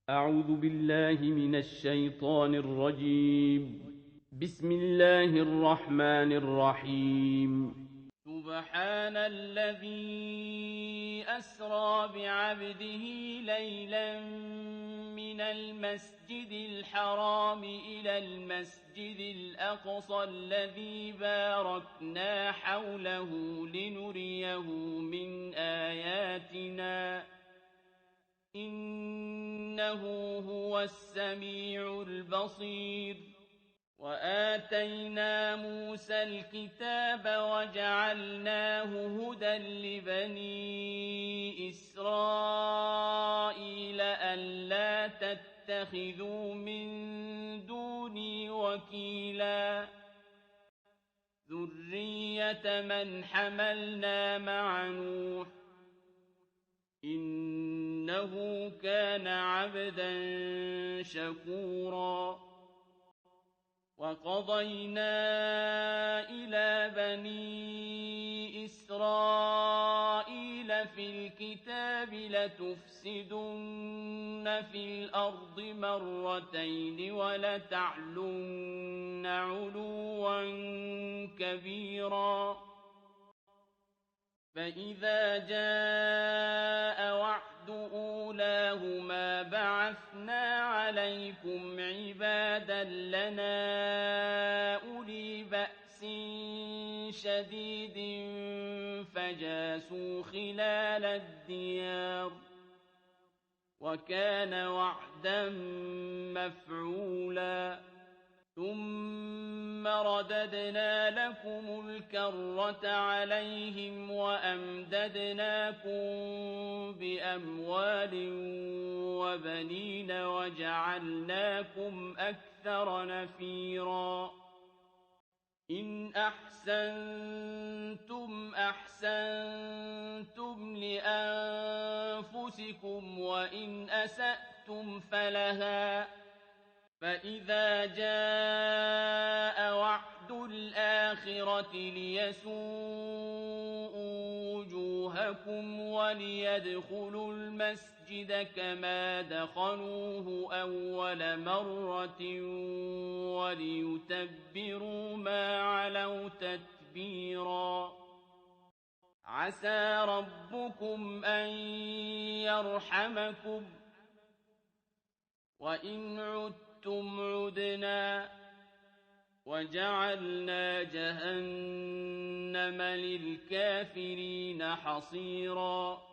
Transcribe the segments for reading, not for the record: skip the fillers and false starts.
أعوذ بالله من الشيطان الرجيم. بسم الله الرحمن الرحيم. سبحان الذي أسرى بعبده ليلا من المسجد الحرام إلى المسجد الأقصى الذي باركنا حوله لنريه من آياتنا إنه هو السميع البصير. وآتينا موسى الكتاب وجعلناه هدى لبني إسرائيل ألا تتخذوا من دوني وكيلا ذرية من حملنا مع نوح إنه كان عبدا شكورا. وقضينا إلى بني إسرائيل في الكتاب لتفسدن في الأرض مرتين ولتعلن علوا كبيرا. فإذا جاء وعد أولاهما بعثنا عليكم عبادا لنا أولي بأس شديد فجاسوا خلال الديار وكان وعدا مفعولا. ثم رددنا لكم الكرة عليهم وأمددناكم بأموال وبنين وجعلناكم أكثر نفيرا. إن أحسنتم أحسنتم لأنفسكم وإن أسأتم فلها. فإذا جاء وعد الآخرة ليسوءوا وجوهكم وليدخلوا المسجد كما دخلوه أول مرة وليتبروا ما علوا تتبيرا. عسى ربكم أن يرحمكم وإن عدتم عدنا وجعلنا جهنم للكافرين حصيرا.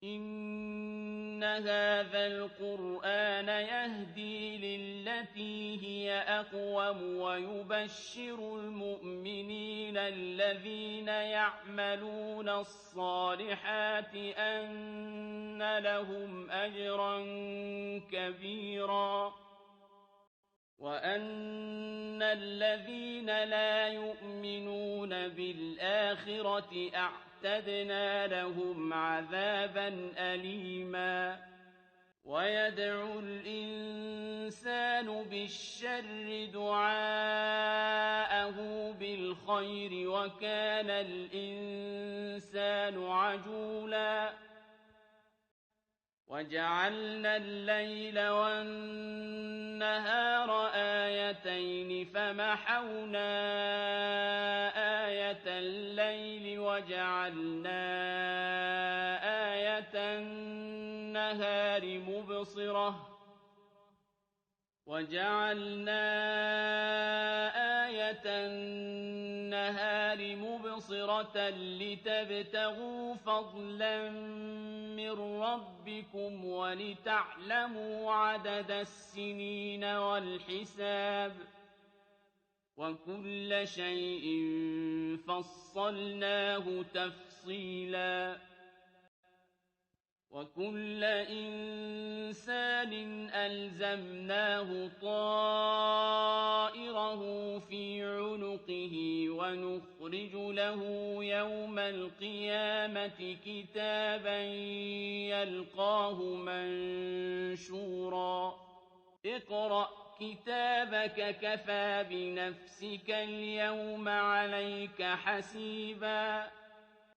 إن هذا القرآن يهدي للتي هي أقوم ويبشر المؤمنين الذين يعملون الصالحات أن لهم أجرا كبيرا وأن الذين لا يؤمنون بالآخرة أعتدنا لهم عذابا أليما. ويدعو الإنسان بالشر دعاءه بالخير وكان الإنسان عجولا. وجعلنا الليل والنهار آيتين فمحونا آية الليل وجعلنا آية النهار مبصرة لتبتغوا فضلا من ربكم ولتعلموا عدد السنين والحساب وكل شيء فصلناه تفصيلا. وكل إنسان ألزمناه طائره في عنقه ونخرج له يوم القيامة كتابا يلقاه منشورا. اقرأ كتابك كفى بنفسك اليوم عليك حسيبا.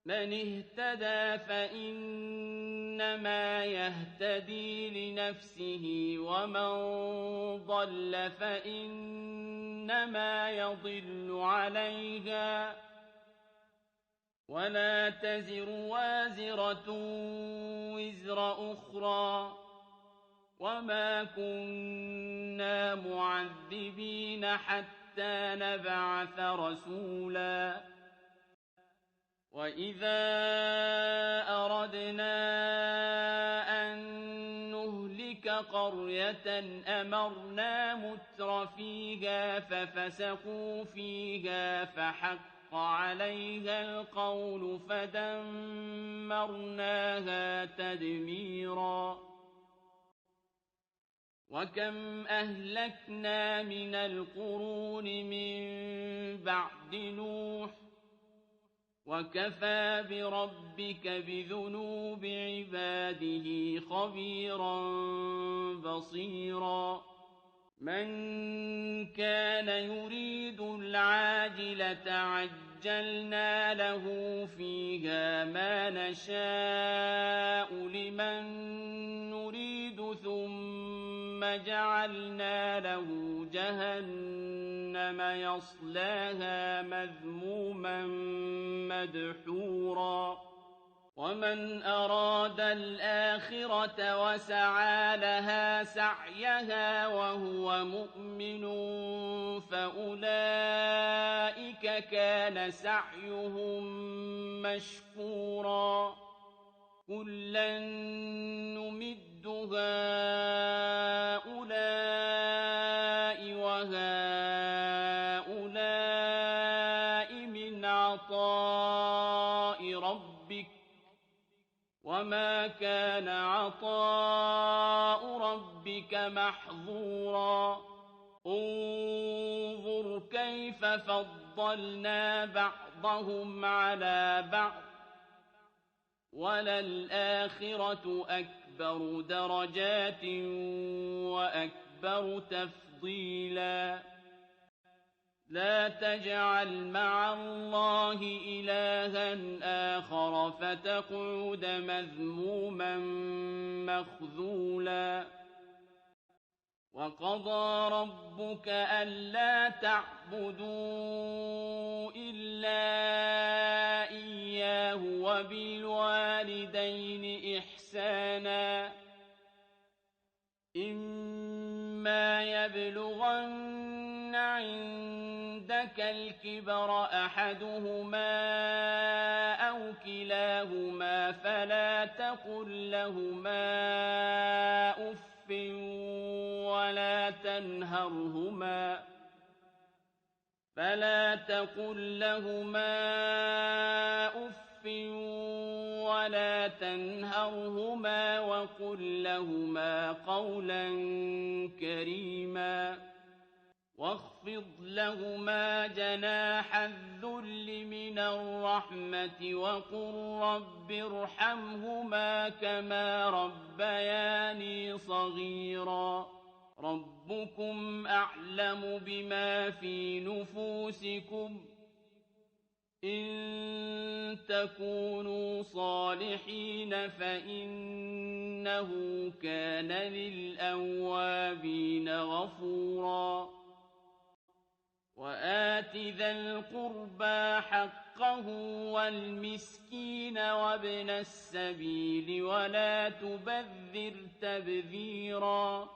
مَنِ اهْتَدَىٰ فَإِنَّمَا يَهْتَدِي لِنَفْسِهِ ۖ وَمَن ضَلَّ فَإِنَّمَا يَضِلُّ عَلَيْهَا ۚ وَلَا تَزِرُ وَازِرَةٌ وِزْرَ أُخْرَىٰ ۗ وَمَا كُنَّا مُعَذِّبِينَ حَتَّىٰ نَبْعَثَ رَسُولًا. وَإِذَا أَرَدْنَا أَن نُّهْلِكَ قَرْيَةً أَمَرْنَا مُتْرَفِيهَا فَفَسَقُوا فِيهَا فَحَقَّ عَلَيْهَا الْقَوْلُ فَدَمَّرْنَاهَا تَدْمِيرًا. وَكَمْ أَهْلَكْنَا مِنَ الْقُرُونِ مِن بَعْدِ نُوحٍ ۗ وَكَفَىٰ بِرَبِّكَ بِذُنُوبِ عِبَادِهِ خَبِيرًا بَصِيرًا. مَن كَانَ يُرِيدُ الْعَاجِلَةَ عَجَّلْنَا لَهُ فِيهَا مَا نَشَاءُ لِمَن نُّرِيدُ ثُمَّ جَعَلْنَا لَهُ جَهَنَّمَ يَصْلَاهَا مَذْمُومًا مَّدْحُورًا. وَمَنْ أَرَادَ الْآخِرَةَ وَسَعَىٰ لَهَا سَعْيَهَا وَهُوَ مُؤْمِنٌ فَأُولَٰئِكَ كَانَ سَعْيُهُم مَّشْكُورًا. كُلًّا نُّمِدُّ هَٰؤُلَاءِ وَهَٰؤُلَاءِ مِنْ عَطَاءِ رَبِّكَ ۚ وَمَا كَانَ عَطَاءُ رَبِّكَ مَحْظُورًا. انظُرْ كَيْفَ فَضَّلْنَا بَعْضَهُمْ عَلَىٰ بَعْضٍ ۚ وَلَلْآخِرَةُ أَكْبَرُ دَرَجَاتٍ وَأَكْبَرُ تَفْضِيلًا. لَا تَجْعَلْ مَعَ اللَّهِ إِلَٰهًا آخَرَ فَتَقْعُدَ مَذْمُومًا مَّخْذُولًا. وَقَضَىٰ رَبُّكَ أَلَّا تَعْبُدُوا إِلَّا إِيَّاهُ وَبِالْوَالِدَيْنِ إِحْسَانًا. إِمَّا يَبْلُغَنَّ عِندَكَ الْكِبَرَ أَحَدُهُمَا أَوْ كِلَاهُمَا فَلَا تَقُل لَّهُمَا أُفٍّ وَلَا تَنْهَرْهُمَا وَقُل لَّهُمَا قَوْلًا كَرِيمًا. وَاخْفِضْ لَهُمَا جَنَاحَ الذُّلِّ مِنَ الرَّحْمَةِ وَقُل رَّبِّ ارْحَمْهُمَا كَمَا رَبَّيَانِي صَغِيرًا. رَّبُّكُمْ أَعْلَمُ بِمَا فِي نُفُوسِكُمْ ۚ إِن تَكُونُوا صَالِحِينَ فَإِنَّهُ كَانَ لِلْأَوَّابِينَ غَفُورًا. وَآتِ ذَا الْقُرْبَىٰ حَقَّهُ وَالْمِسْكِينَ وَابْنَ السَّبِيلِ وَلَا تُبَذِّرْ تَبْذِيرًا.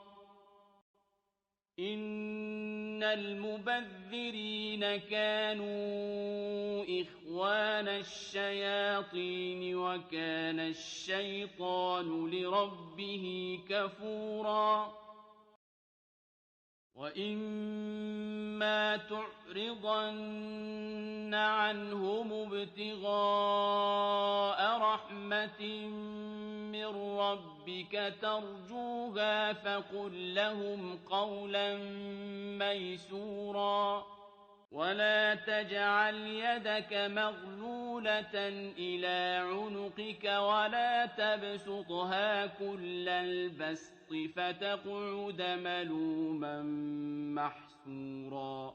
إِنَّ الْمُبَذِّرِينَ كَانُوا إِخْوَانَ الشَّيَاطِينِ ۖ وَكَانَ الشَّيْطَانُ لِرَبِّهِ كَفُورًا. وَإِمَّا تُعْرِضَنَّ عَنْهُمُ ابْتِغَاءَ رَحْمَةٍ مِّن رَّبِّكَ تَرْجُوهَا فَقُل لَّهُمْ قَوْلًا مَّيْسُورًا. وَلَا تَجْعَلْ يَدَكَ مَغْلُولَةً إِلَىٰ عُنُقِكَ وَلَا تَبْسُطْهَا كُلَّ الْبَسْطِ فَتَقْعُدَ مَلُومًا مَّحْسُورًا.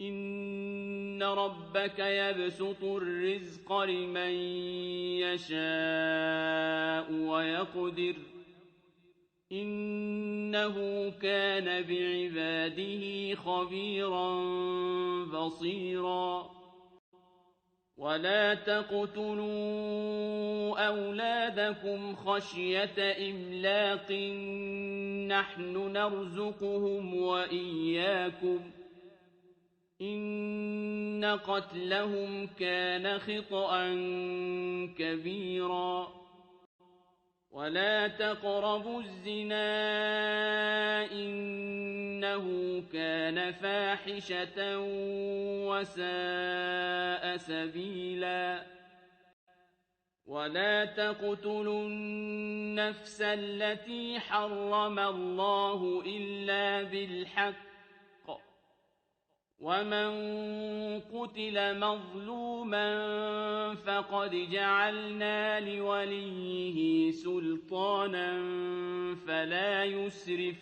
إن ربك يبسط الرزق لمن يشاء ويقدر إنه كان بعباده خبيرا بصيرا ولا تقتلوا أولادكم خشية إملاق نحن نرزقهم وإياكم إن قتلهم كان خطأ كبيرا ولا تقربوا الزنا إنه كان فاحشة وساء سبيلا ولا تقتلوا النفس التي حرم الله إلا بالحق ومن قتل مظلوما فقد جعلنا لوليه سلطانا فلا يسرف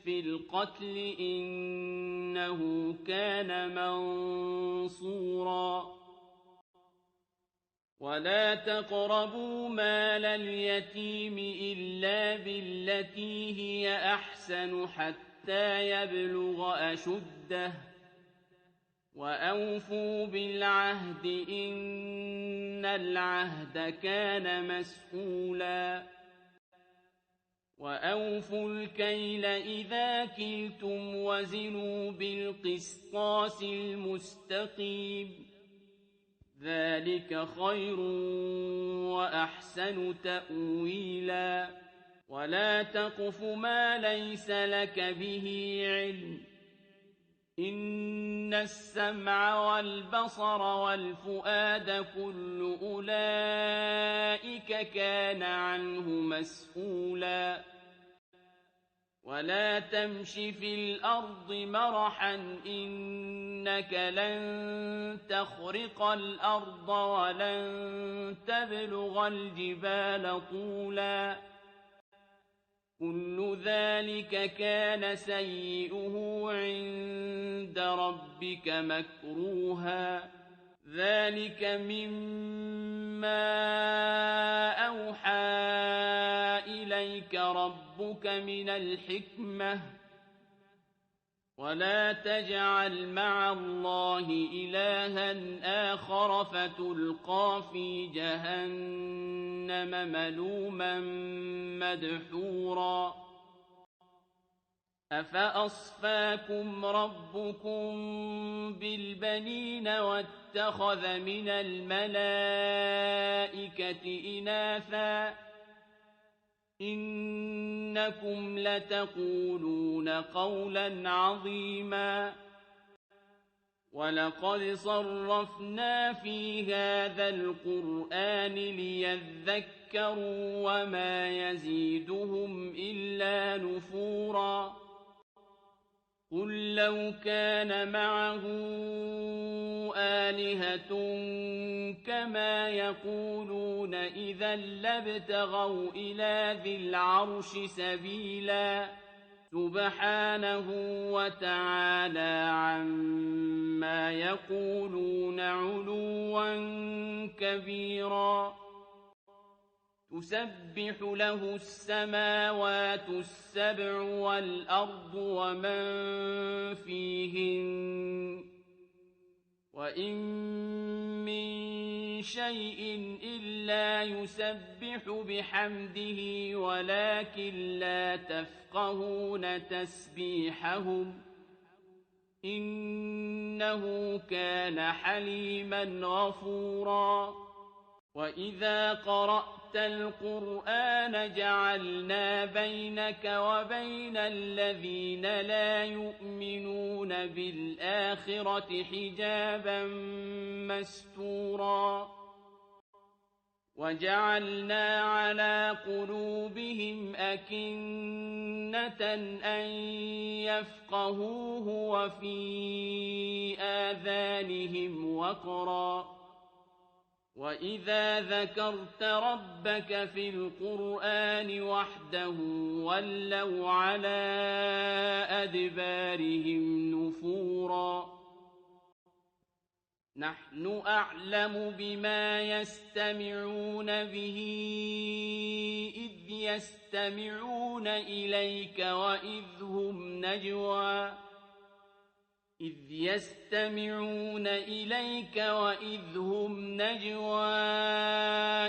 في القتل إنه كان منصورا ولا تقربوا مال اليتيم إلا بالتي هي أحسن حتى يبلغ أشده وأوفوا بالعهد إن العهد كان مسؤولا وأوفوا الكيل إذا كلتم وزنوا بالقسطاس المستقيم ذلك خير وأحسن تأويلا ولا تقف ما ليس لك به علم إن السمع والبصر والفؤاد كل أولئك كان عنه مسؤولا ولا تمش في الأرض مرحا إنك لن تخرق الأرض ولن تبلغ الجبال طولا كل ذلك كان سيئه عند ربك مكروها ذلك مما أوحى إليك ربك من الحكمة ولا تجعل مع الله إلها آخر فتلقى في جهنم ملوما مدحورا أفأصفاكم ربكم بالبنين واتخذ من الملائكة إناثا إنكم لتقولون قولا عظيما ولقد صرفنا في هذا القرآن ليذكروا وما يزيدهم إلا نفورا قل لو كان معه آلهة كما يقولون إذا لابتغوا إلى ذي العرش سبيلا سبحانه وتعالى عما يقولون علوا كبيرا تسبح له السماوات السبع والأرض ومن فيهن وإن من شيء إلا يسبح بحمده ولكن لا تفقهون تسبيحهم إنه كان حليما غفورا وإذا قرأت القرآن جعلنا بينك وبين الذين لا يؤمنون بالآخرة حجابا مستورا وجعلنا على قلوبهم أكنة أن يفقهوه وفي آذانهم وقرا وَإِذَا ذَكَرْتَ رَبَّكَ فِي الْقُرْآنِ وَحْدَهُ وَلَّوْا عَلَىٰ أَدْبَارِهِمْ نُفُورًا نَّحْنُ أَعْلَمُ بِمَا يَسْتَمِعُونَ بِهِ إِذْ يَسْتَمِعُونَ إِلَيْكَ وَإِذْ هُمْ نَجْوَىٰ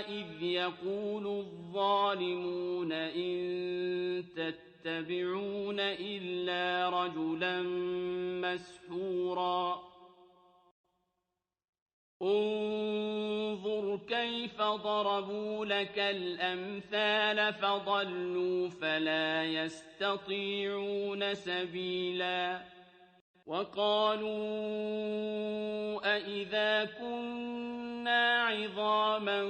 إِذْ يَقُولُ الظَّالِمُونَ إِن تَتَّبِعُونَ إِلَّا رَجُلًا مَّسْحُورًا انظُرْ كَيْفَ ضَرَبُوا لَكَ الْأَمْثَالَ فَضَلُّوا فَلَا يَسْتَطِيعُونَ سَبِيلًا وَقَالُوا أَإِذَا كُنَّا عِظَامًا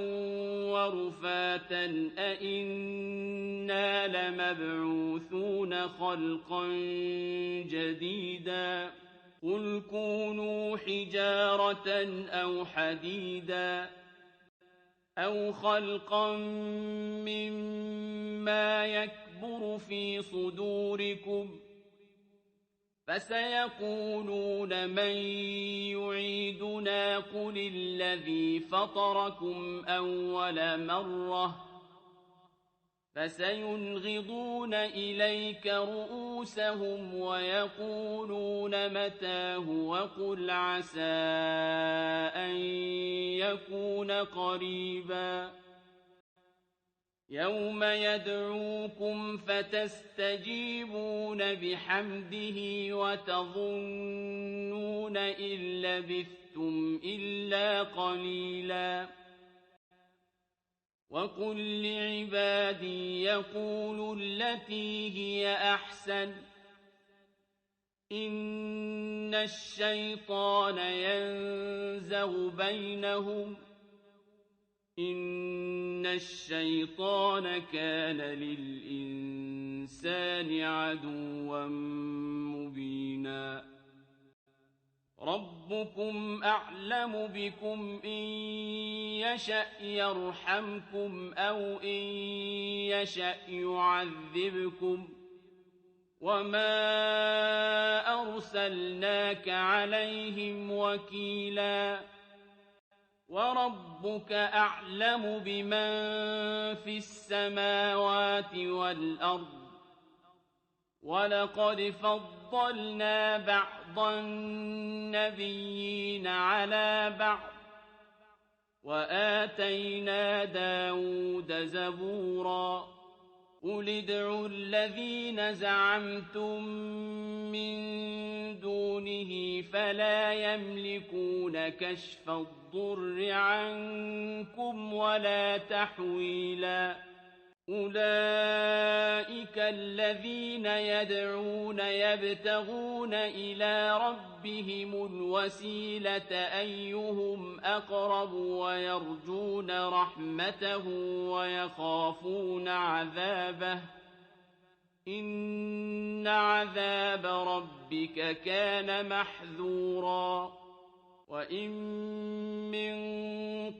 وَرُفَاتًا أَإِنَّا لَمَبْعُوثُونَ خَلْقًا جَدِيدًا قُلْ كُونُوا حِجَارَةً أَوْ حَدِيدًا أَوْ خَلْقًا مِّمَّا يَكْبُرُ فِي صُدُورِكُمْ ۖ فَسَيَقُولُونَ مَن يُعِيدُنَا قُلِ الَّذِي فَطَرَكُمْ أَوَّلَ مَرَّةٍ ۚ فَسَيُنْغِضُونَ إِلَيْكَ رُءُوسَهُمْ وَيَقُولُونَ مَتَىٰ هُوَ قُلْ عَسَىٰ أَن يَكُونَ قَرِيبًا يَوْمَ يَدْعُوكُمْ فَتَسْتَجِيبُونَ بِحَمْدِهِ وَتَظُنُّونَ إِن لَّبِثْتُمْ إِلَّا قَلِيلًا وَقُل لِّعِبَادِي يَقُولُوا الَّتِي هِيَ أَحْسَنُ ۚ إِنَّ الشَّيْطَانَ يَنزَغُ بَيْنَهُمْ ۚ إِنَّ الشَّيْطَانَ كَانَ لِلْإِنسَانِ عَدُوًّا مُّبِينًا رَبُّكُمْ أَعْلَمُ بِكُمْ ۖ إِن يَشَأْ يَرْحَمْكُمْ أَوْ إِن يَشَأْ يُعَذِّبْكُمْ ۖ وَمَا أَرْسَلْنَاكَ عَلَيْهِمْ وَكِيلًا وَرَبُّكَ أَعْلَمُ بِمَن فِي السَّمَاوَاتِ وَالْأَرْضِ ۗ وَلَقَدْ فَضَّلْنَا بَعْضَ النَّبِيِّينَ عَلَىٰ بَعْضٍ ۖ وَآتَيْنَا دَاوُودَ زَبُورًا قُلِ ادْعُوا الَّذِينَ زَعَمْتُم مِّن دُونِهِ فَلَا يَمْلِكُونَ كَشْفَ الضُّرِّ عَنكُمْ وَلَا تَحْوِيلًا أُولَٰئِكَ الَّذِينَ يَدْعُونَ يَبْتَغُونَ إِلَىٰ رَبِّهِمُ الْوَسِيلَةَ أَيُّهُمْ أَقْرَبُ وَيَرْجُونَ رَحْمَتَهُ وَيَخَافُونَ عَذَابَهُ ۚ إِنَّ عَذَابَ رَبِّكَ كَانَ مَحْذُورًا وَإِن مِّن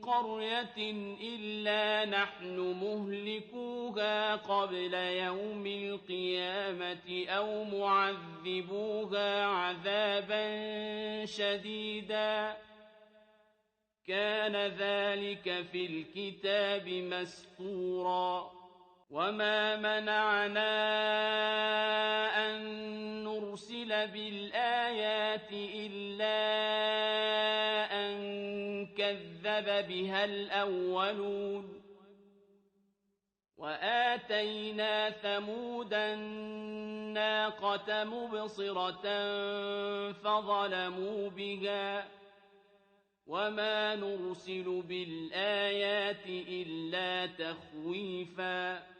قَرْيَةٍ إِلَّا نَحْنُ مُهْلِكُوهَا قَبْلَ يَوْمِ الْقِيَامَةِ أَوْ مُعَذِّبُوهَا عَذَابًا شَدِيدًا ۚ كَانَ ذَٰلِكَ فِي الْكِتَابِ مَسْطُورًا وَمَا مَنَعَنَا أَن نُّرْسِلَ بِالْآيَاتِ إِلَّا أَن كَذَّبَ بِهَا الْأَوَّلُونَ ۚ وَآتَيْنَا ثَمُودَ النَّاقَةَ مُبْصِرَةً فَظَلَمُوا بِهَا ۚ وَمَا نُرْسِلُ بِالْآيَاتِ إِلَّا تَخْوِيفًا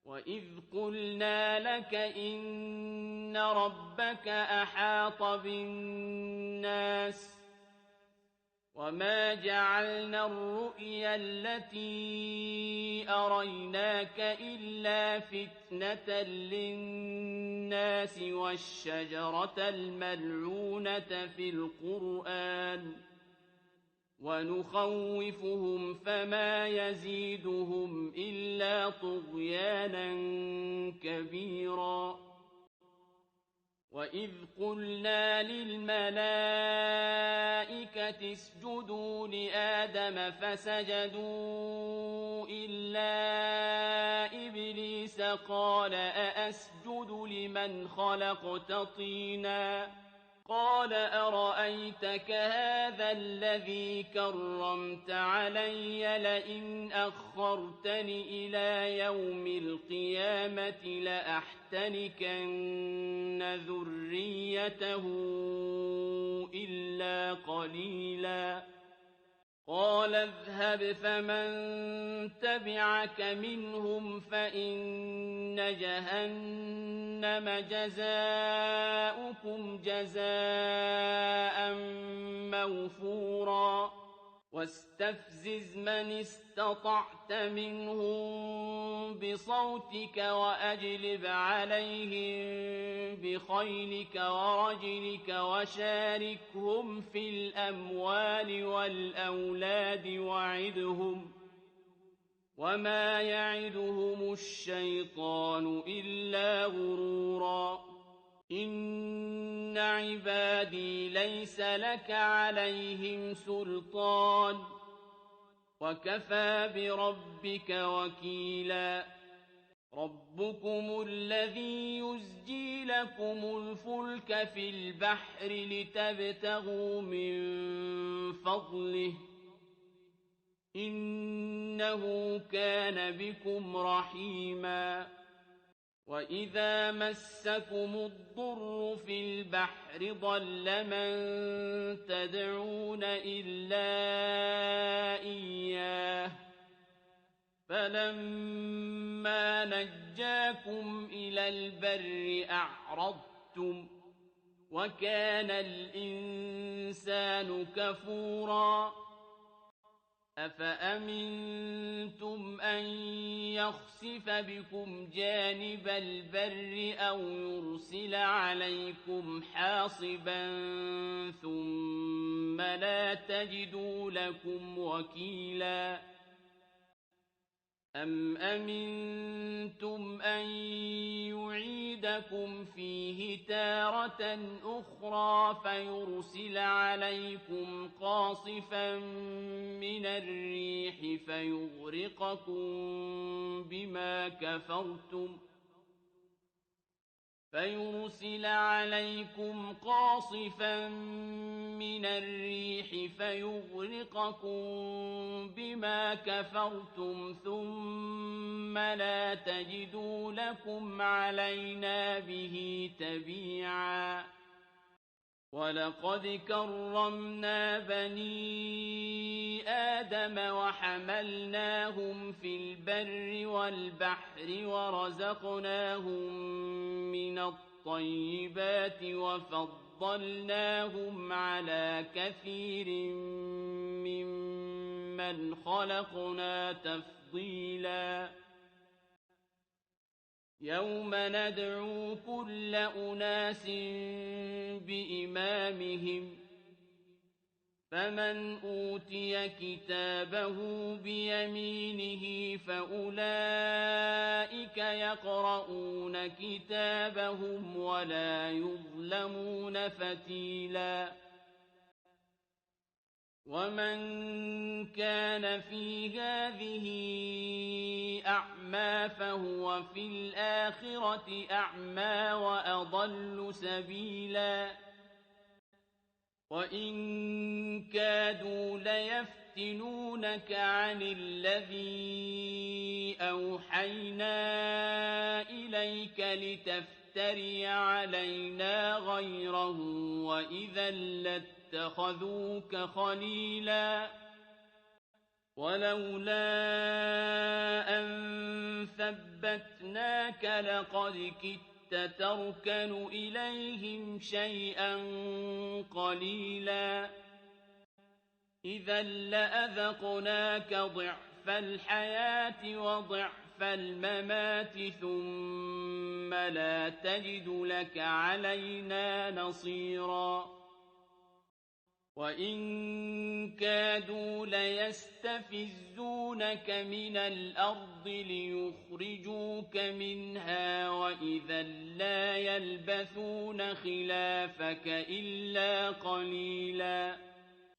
وَإِذْ قُلْنَا لَكَ إِنَّ رَبَّكَ أَحَاطَ بِالنَّاسِ ۚ وَمَا جَعَلْنَا الرُّؤْيَا الَّتِي أَرَيْنَاكَ إِلَّا فِتْنَةً لِّلنَّاسِ وَالشَّجَرَةَ الْمَلْعُونَةَ فِي الْقُرْآنِ ونخوفهم فما يزيدهم إلا طغيانا كبيرا وإذ قلنا للملائكة اسجدوا لآدم فسجدوا إلا إبليس قال أأسجد لمن خلقت طينا قال أرأيتك هذا الذي كرمت علي لئن أخرتني إلى يوم القيامة لأحتنكن ذريته إلا قليلا قال اذهب فمن تبعك منهم فإن جهنم جزاؤكم جزاء موفورا واستفزز من استطعت منهم بصوتك وأجلب عليهم بخيلك ورجلك وشاركهم في الأموال والأولاد وعدهم وما يعدهم الشيطان إلا غرورا إن عبادي ليس لك عليهم سلطان وكفى بربك وكيلا ربكم الذي يزجي لكم الفلك في البحر لتبتغوا من فضله إنه كان بكم رحيما وإذا مسكم الضر في البحر ضل من تدعون إلا إياه فلما نجاكم إلى البر أعرضتم وكان الإنسان كفورا أفأمنتم أن يخسف بكم جانب البر أو يرسل عليكم حاصبا ثم لا تجدوا لكم وكيلا أم أمنتم أن يعيدكم فيه تارة أخرى فيرسل عليكم قاصفا من الريح فيغرقكم بما كفرتم ثم لا تجدوا لكم علينا به تبيعا ولقد كرمنا بني آدم وحملناهم في البر والبحر ورزقناهم من الطيبات وفضلناهم على كثير ممن خلقنا تفضيلا يوم ندعو كل أناس بإمامهم فمن أوتي كتابه بيمينه فأولئك يقرؤون كتابهم ولا يظلمون فتيلا ومن كان في هذه أعمى فهو في الآخرة أعمى وأضل سبيلا وإن كادوا ليفتنونك عن الذي أوحينا إليك لتفتري علينا غيره وإذا لاتخذوك خليلا ولولا أن ثبتناك لقد كدت تركن إليهم شيئا قليلا إذا لأذقناك ضعف الحياة وضعف الممات ثم لا تجد لك علينا نصيرا وإن كادوا ليستفزونك من الأرض ليخرجوك منها وإذا لا يلبثون خلافك إلا قليلا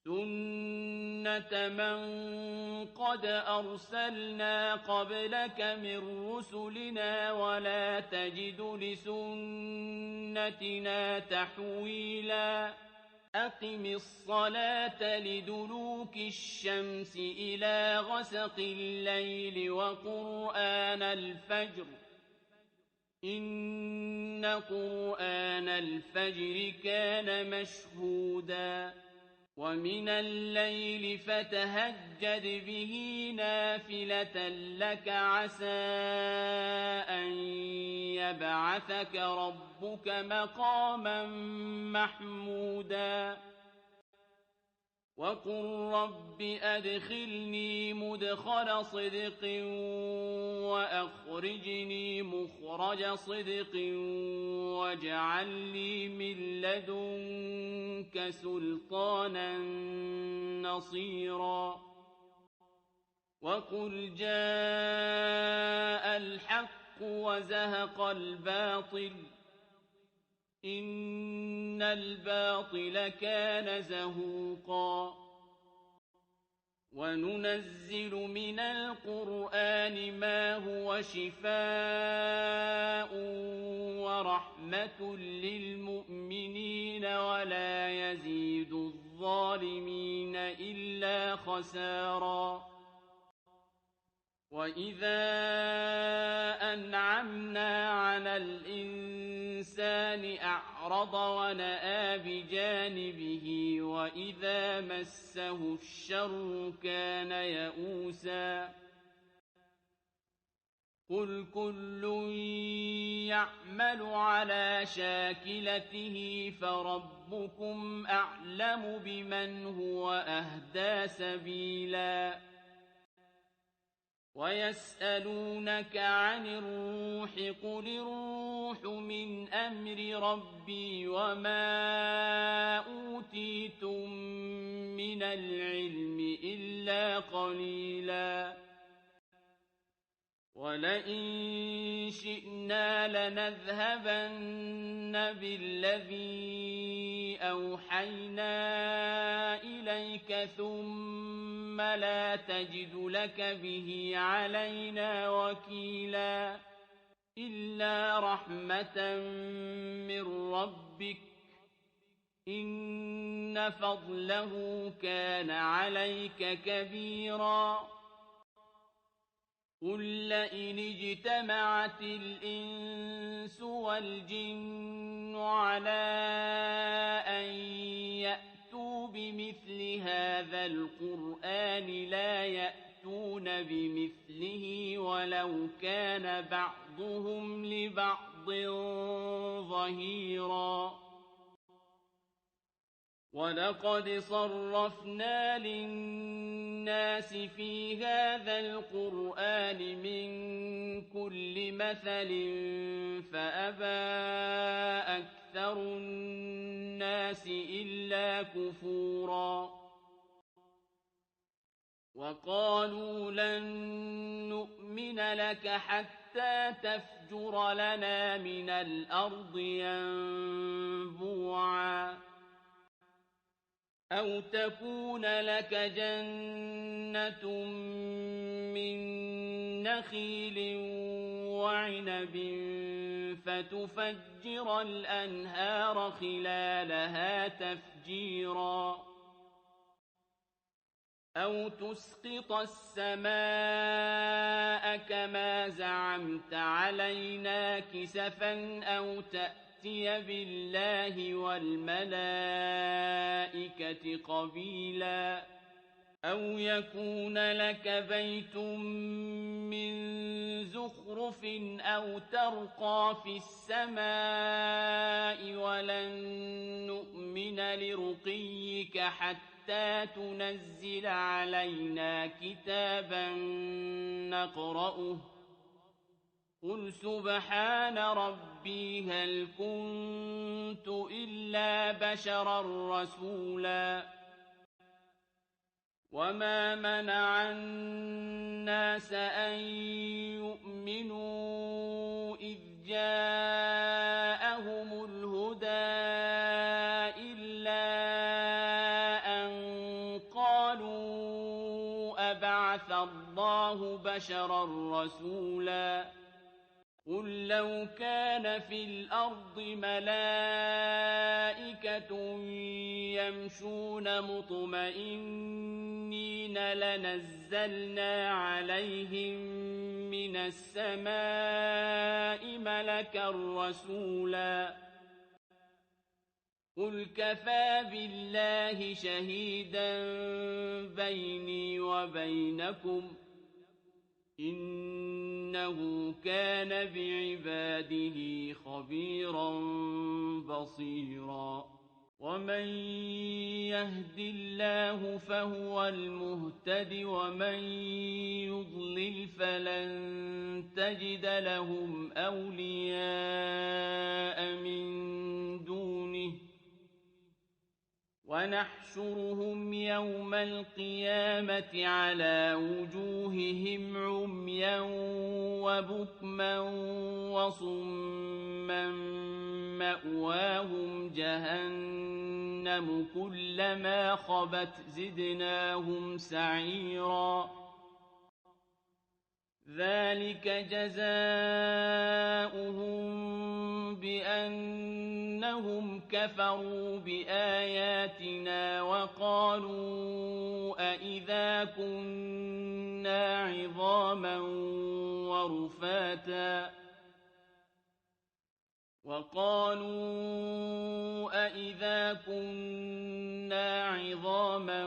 سنة من قد أرسلنا قبلك من رسلنا ولا تجد لسنتنا تحويلا أقم الصلاة لدلوك الشمس إلى غسق الليل وقرآن الفجر إن قرآن الفجر كان مشهودا ومن الليل فتهجد به نافلة لك عسى أن يبعثك ربك مقاما محمودا وقل رب أدخلني مدخل صدق وأخرجني مخرج صدق واجعل لي من لدنك سلطانا نصيرا وقل جاء الحق وزهق الباطل إن الباطل كان زهوقا وننزل من القرآن ما هو شفاء ورحمة للمؤمنين ولا يزيد الظالمين إلا خسارا وإذا أنعمنا على الإنسان أعرض ونأى بجانبه وإذا مسه الشر كان يئوسا قل كل يعمل على شاكلته فربكم أعلم بمن هو أهدى سبيلا ويسألونك عن الروح قل الروح من أمر ربي وما أوتيتم من العلم إلا قليلا ولئن شئنا لنذهبن بالذي أوحينا إليك ثم لا تجد لك به علينا وكيلا إلا رحمة من ربك إن فضله كان عليك كبيرا قل لئن اجتمعت الإنس والجن على أن يأتوا بمثل هذا القرآن لا يأتون بمثله ولو كان بعضهم لبعض ظهيرا ولقد صرفنا للناس في هذا القرآن من كل مثل فأبى أكثر الناس إلا كفورا وقالوا لن نؤمن لك حتى تفجر لنا من الأرض ينبوعا أو تكون لك جنة من نخيل وعنب فتفجر الأنهار خلالها تفجيرا أو تسقط السماء كما زعمت علينا كسفا أو تأتي بالله والملائكة قبيلا أو يكون لك بيت من زخرف أو ترقى في السماء ولن نؤمن لرقيك حتى تنزل علينا كتابا نقرأه قل سبحان ربي هل كنت إلا بشرا رسولا وما منع الناس أن يؤمنوا إذ جاءهم الهدى إلا أن قالوا أبعث الله بشرا رسولا قل لو كان في الأرض ملائكة يمشون مطمئنين لنزلنا عليهم من السماء ملكا رسولا قل كفى بالله شهيدا بيني وبينكم إنه كان بعباده خبيرا بصيرا ومن يهد الله فهو المهتد ومن يضلل فلن تجد لهم أولياء من دونه ونحشرهم يوم القيامة على وجوههم عميا وبكما وصما مأواهم جهنم كلما خبت زدناهم سعيرا ذلك جزاؤهم بأنهم كفروا بآياتنا وقالوا أإذا كنا عظاما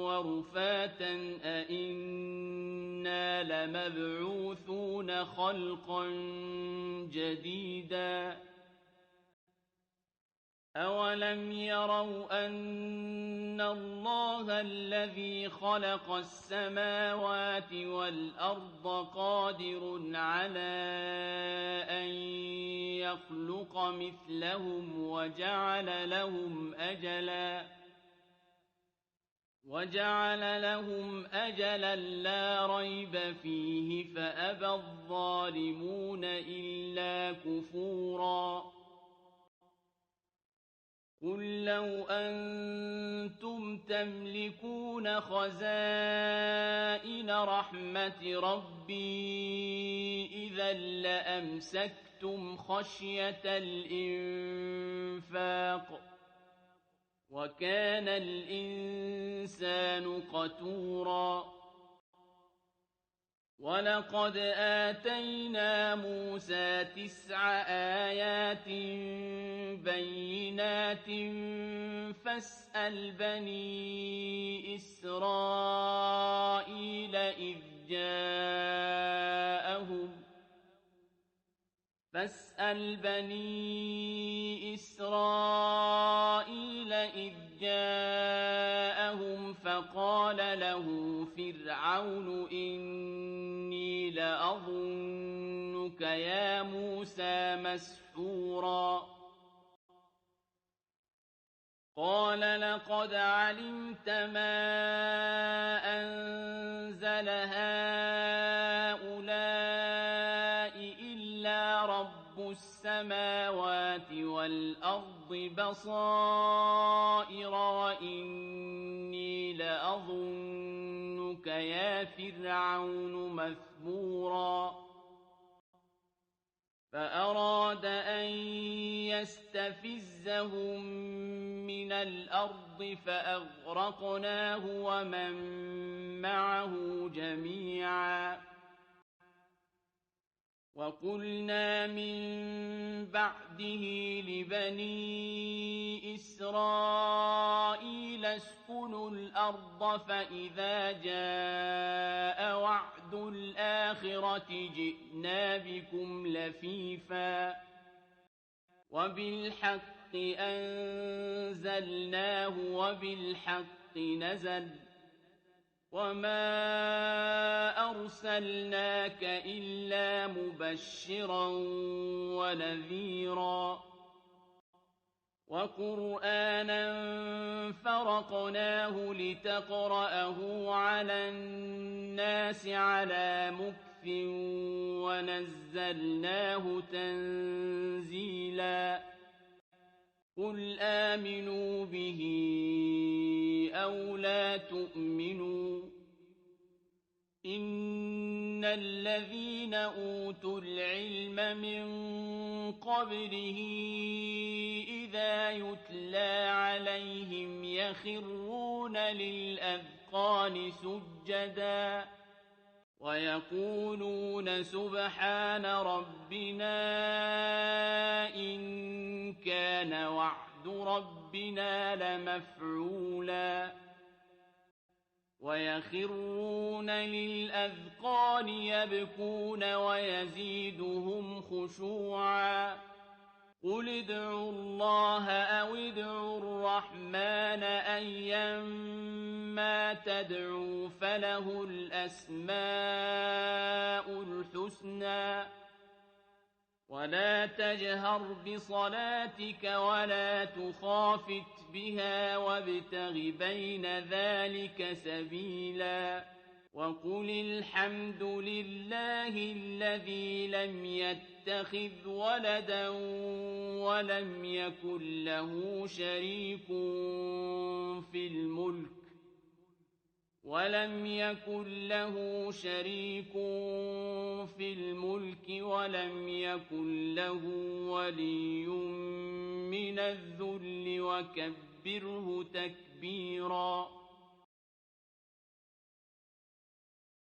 ورفاتا أإنا لمبعوثون خلقا جديدا أولم يروا أن الله الذي خلق السماوات والأرض قادر على أن يخلق مثلهم وجعل لهم أجلا لا ريب فيه فأبى الظالمون إلا كفورا قل لو أنتم تملكون خزائن رحمة ربي إذا لأمسكتم خشية الإنفاق وكان الإنسان قتورا ولقد آتينا موسى 9 آيات بينات فاسأل بني إسرائيل إذ جاءهم فقال له فرعون إني لأظنك يا موسى مسحورا قال لقد علمت ما أنزل هؤلاء إلا رب السماوات والأرض بصائر وإني لأظنك يا فرعون مثبورا فأراد أن يستفزهم من الأرض فأغرقناه ومن معه جميعا وقلنا من بعده لبني إسرائيل اسكنوا الأرض فإذا جاء وعد الآخرة جئنا بكم لفيفا وبالحق أنزلناه وبالحق نزل وما أرسلناك إلا مبشرا ونذيرا وَقُرْآنًا فَرَقْنَاهُ لِتَقْرَأَهُ عَلَى النَّاسِ عَلَىٰ مُكْثٍ وَنَزَّلْنَاهُ تَنزِيلًا قُلْ آمِنُوا بِهِ أَوْ لَا تُؤْمِنُوا ۚ إِنَّ الَّذِينَ أُوتُوا الْعِلْمَ مِن قَبْلِهِ إِذَا يُتْلَىٰ عَلَيْهِمْ يَخِرُّونَ لِلْأَذْقَانِ سُجَّدًا وَيَقُولُونَ سُبْحَانَ رَبِّنَا إِن كَانَ وَعْدُ رَبِّنَا لَمَفْعُولًا وَيَخِرُّونَ لِلْأَذْقَانِ يَبْكُونَ وَيَزِيدُهُمْ خُشُوعًا ۩ قُلِ ادْعُوا اللَّهَ أَوِ ادْعُوا الرَّحْمَٰنَ أَيًّا مَّا تَدْعُوا فَلَهُ الْأَسْمَاءُ الْحُسْنَىٰ ۚ وَلَا تَجْهَرْ بِصَلَاتِكَ وَلَا تُخَافِتْ بِهَا وَابْتَغِ بَيْنَ ذَٰلِكَ سَبِيلًا وَقُلِ الْحَمْدُ لِلَّهِ الَّذِي لَمْ يَتَّخِذْ وَلَدًا وَلَمْ يَكُن لَّهُ شَرِيكٌ فِي الْمُلْكِ وَلَمْ يَكُن لَّهُ وَلِيٌّ مِّنَ الذُّلِّ وَكَبِّرْهُ تَكْبِيرًا